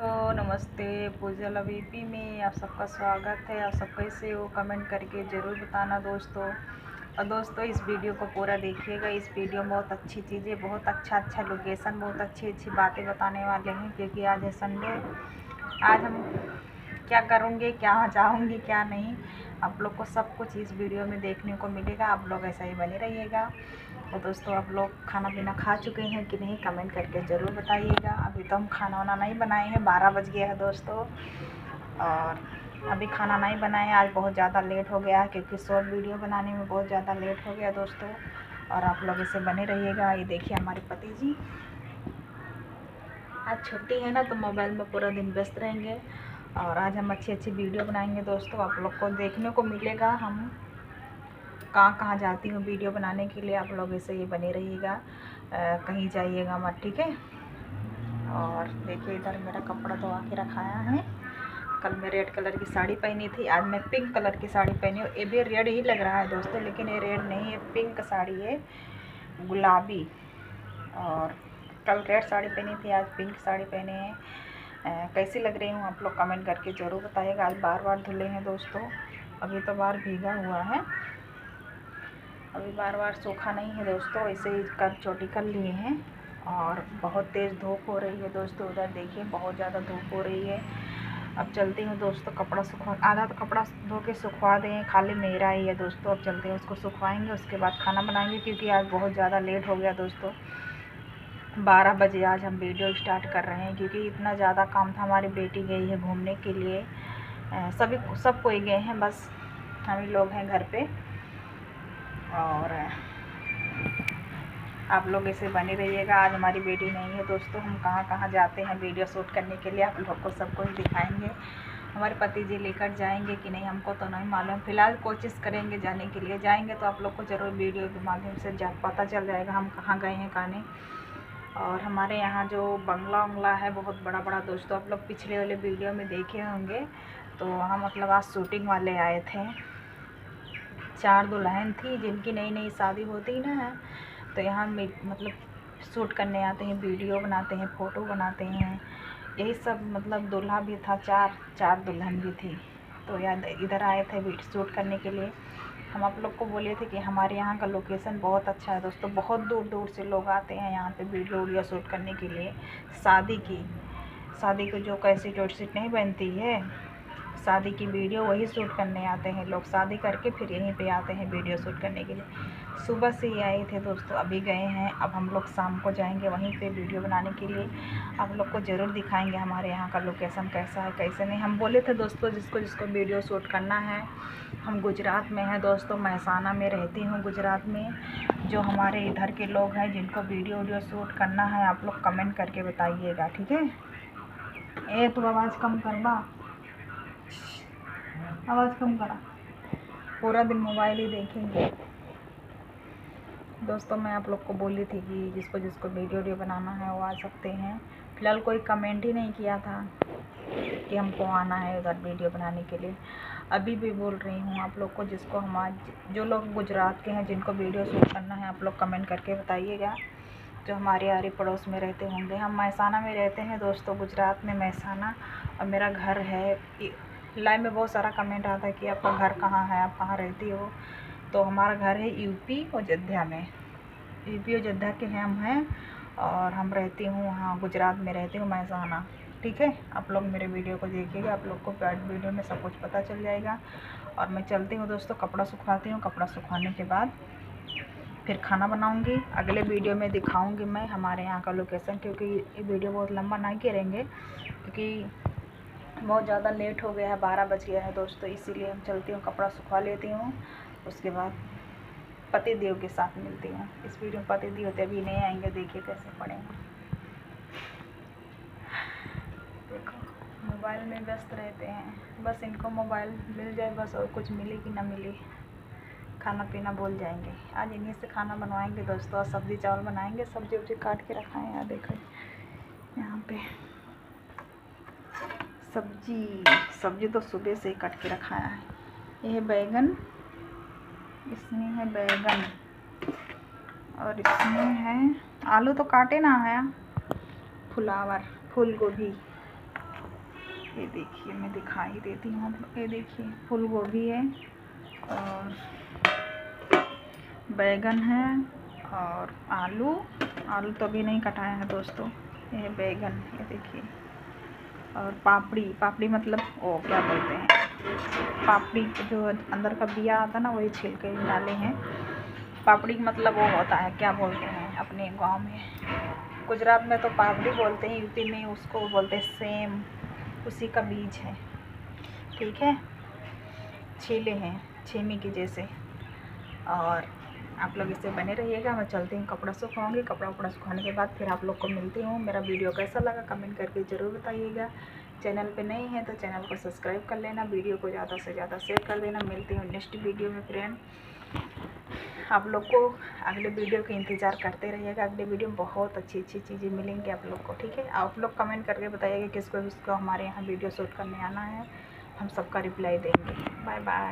तो नमस्ते, पूजा लवीपी में आप सबका स्वागत है। आप सब कैसे हो कमेंट करके ज़रूर बताना दोस्तों। और दोस्तों इस वीडियो को पूरा देखिएगा। इस वीडियो में बहुत अच्छी चीज़ें, बहुत अच्छा लोकेशन, बहुत अच्छी बातें बताने वाले हैं, क्योंकि आज है संडे। आज हम क्या करूँगी, क्या जाऊँगी, क्या नहीं, आप लोग को सब कुछ इस वीडियो में देखने को मिलेगा। आप लोग ऐसा ही बने रहिएगा। तो दोस्तों आप लोग खाना पीना खा चुके हैं कि नहीं, कमेंट करके ज़रूर बताइएगा। अभी तो हम खाना वाना नहीं बनाए हैं, 12 बज गया है दोस्तों, और अभी खाना नहीं बनाए। आज बहुत ज़्यादा लेट हो गया है, क्योंकि शॉर्ट वीडियो बनाने में बहुत ज़्यादा लेट हो गया दोस्तों। और आप लोग इसे बने रहिएगा। ये देखिए हमारे पति जी, आज छुट्टी है ना, तो मोबाइल में पूरा दिन व्यस्त रहेंगे। और आज हम अच्छी वीडियो बनाएंगे दोस्तों। आप लोग को देखने को मिलेगा हम कहाँ कहाँ जाती हूँ वीडियो बनाने के लिए। आप लोग ऐसे ही बने रहिएगा, कहीं जाइएगा मत, ठीक है। और देखिए इधर मेरा कपड़ा धोआ के रखाया है। कल मैं रेड कलर की साड़ी पहनी थी, आज मैं पिंक कलर की साड़ी पहनी हूँ। ये भी रेड ही लग रहा है दोस्तों, लेकिन ये रेड नहीं है, पिंक साड़ी है, गुलाबी। और कल रेड साड़ी पहनी थी, आज पिंक साड़ी पहने हैं। कैसी लग रही हूँ आप लोग कमेंट करके ज़रूर बताइएगा। आज बार धुले हैं दोस्तों, अभी तो बार भीगा हुआ है, अभी बार सूखा नहीं है दोस्तों। ऐसे ही कर चोटी कर लिए हैं। और बहुत तेज़ धूप हो रही है दोस्तों, उधर देखिए बहुत ज़्यादा धूप हो रही है। अब चलती हूँ दोस्तों, कपड़ा सुखवा, आधा तो कपड़ा धो के सुखवा दें, खाली मेरा ही है दोस्तों। अब चलते हैं, उसको सुखवाएंगे, उसके बाद खाना बनाएंगे, क्योंकि आज बहुत ज़्यादा लेट हो गया दोस्तों। 12 बजे आज हम वीडियो स्टार्ट कर रहे हैं, क्योंकि इतना ज़्यादा काम था। हमारी बेटी गई है घूमने के लिए, सब कोई गए हैं, बस हम ही लोग हैं घर पे। और आप लोग ऐसे बने रहिएगा। आज हमारी बेटी नहीं है दोस्तों, हम कहाँ कहाँ जाते हैं वीडियो शूट करने के लिए, आप लोग को सब कुछ दिखाएंगे। हमारे पति जी लेकर जाएंगे कि नहीं हमको तो नहीं मालूम, फ़िलहाल कोशिश करेंगे जाने के लिए। जाएंगे तो आप लोग को ज़रूर वीडियो के माध्यम से पता चल जाएगा हम कहाँ गए हैं, कहाँ नहीं। और हमारे यहाँ जो बंगला उंगला है बहुत बड़ा दोस्तों, आप लोग पिछले वाले वीडियो में देखे होंगे। तो हम मतलब आज शूटिंग वाले आए थे। 4 दुल्हन थी जिनकी नई शादी होती ना है, तो यहाँ मतलब शूट करने आते हैं, वीडियो बनाते हैं, फ़ोटो बनाते हैं, यही सब। मतलब दूल्हा भी था, चार दुल्हन भी थी। तो यार इधर आए थे शूट करने के लिए। हम आप लोग को बोले थे कि हमारे यहाँ का लोकेशन बहुत अच्छा है दोस्तों, बहुत दूर से लोग आते हैं यहाँ पे वीडियो शूट करने के लिए। शादी की जो कैसेट वैसेट नहीं बनती है, शादी की वीडियो वही शूट करने आते हैं लोग। शादी करके फिर यहीं पे आते हैं वीडियो शूट करने के लिए। सुबह से ही आए थे दोस्तों, अभी गए हैं। अब हम लोग शाम को जाएंगे वहीं पे वीडियो बनाने के लिए। आप लोग को ज़रूर दिखाएंगे हमारे यहाँ का लोकेशन कैसा है, कैसे नहीं। हम बोले थे दोस्तों जिसको वीडियो शूट करना है, हम गुजरात में हैं दोस्तों, महसाना में रहती हूँ गुजरात में। जो हमारे इधर के लोग हैं जिनको वीडियो शूट करना है, आप लोग कमेंट करके बताइएगा, ठीक है। तो आवाज़ कम करवा, आवाज़ कम करा, पूरा दिन मोबाइल ही देखेंगे दोस्तों। मैं आप लोग को बोली थी कि जिसको वीडियो बनाना है वो आ सकते हैं। फ़िलहाल कोई कमेंट ही नहीं किया था कि हमको आना है उधर वीडियो बनाने के लिए। अभी भी बोल रही हूँ आप लोग को, जो लोग गुजरात के हैं जिनको वीडियो शूट करना है, आप लोग कमेंट करके बताइएगा। जो हमारे आरे पड़ोस में रहते होंगे, हम महसाना में रहते हैं दोस्तों, गुजरात में महसाना। और मेरा घर है, लाइव में बहुत सारा कमेंट आता है कि आपका घर कहाँ है, आप कहाँ रहती हो। तो हमारा घर है यूपी अयोध्या में, यूपी अयोध्या के हैं हम हैं। और हम रहती हूँ वहाँ गुजरात में रहती हूँ, महसाना, ठीक है। आप लोग मेरे वीडियो को देखिएगा, आप लोग को वीडियो में सब कुछ पता चल जाएगा। और मैं चलती हूँ दोस्तों, कपड़ा सुखाती हूँ। कपड़ा सुखाने के बाद फिर खाना बनाऊंगी। अगले वीडियो में दिखाऊंगी मैं हमारे यहाँ का लोकेशन, क्योंकि ये वीडियो बहुत लंबा नहीं करेंगे, क्योंकि बहुत ज़्यादा लेट हो गया है, 12 बज गया है दोस्तों। इसीलिए हम चलती हूँ, कपड़ा सुखा लेती हूँ, उसके बाद पति देव के साथ मिलती हूँ। इस वीडियो में पति देव होते अभी नहीं आएंगे, देखिए कैसे पड़ेंगे। देखो मोबाइल में व्यस्त रहते हैं, बस इनको मोबाइल मिल जाए बस, और कुछ मिले कि ना मिले, खाना पीना भूल जाएंगे। आज इन्हीं से खाना बनवाएंगे दोस्तों, और सब्ज़ी चावल बनाएंगे। सब्जी वब्जी काट के रखा है, यहाँ देखो, यहाँ पे सब्जी तो सुबह से ही कट के रखा है। ये है बैगन, इसमें है बैगन, और इसमें है आलू तो काटे ना है, फुलावर, फूल गोभी, ये देखिए, मैं दिखाई देती हूँ आप लोग। ये देखिए फूल गोभी है और बैगन है और आलू तो अभी नहीं कटाया है दोस्तों। ये बैगन, ये देखिए, और पापड़ी मतलब वो क्या बोलते हैं, पापड़ी जो अंदर का बिया आता है ना, वही छिलके डाले हैं। पापड़ी मतलब वो होता है, क्या बोलते हैं अपने गांव में, गुजरात में तो पापड़ी बोलते हैं, यूपी में उसको बोलते हैं सेम, उसी का बीज है। ठीक है, छीले हैं छेमी के जैसे। और आप लोग इससे बने रहिएगा। मैं चलती हूँ, कपड़ा सुखाऊंगी। कपड़ा सुखाने के बाद फिर आप लोग को मिलती हूँ। मेरा वीडियो कैसा लगा कमेंट करके ज़रूर बताइएगा। चैनल पे नए हैं तो चैनल को सब्सक्राइब कर लेना, वीडियो को ज़्यादा से ज़्यादा शेयर कर देना। मिलती हूँ नेक्स्ट वीडियो में फ्रेंड। आप लोग को अगले वीडियो का इंतज़ार करते रहिएगा। अगले वीडियो में बहुत अच्छी चीज़ें मिलेंगी आप लोग को। ठीक है, आप लोग कमेंट करके बताइएगा किसको हमारे यहाँ वीडियो शूट करने आना है, हम सबका रिप्लाई देंगे। Bye bye.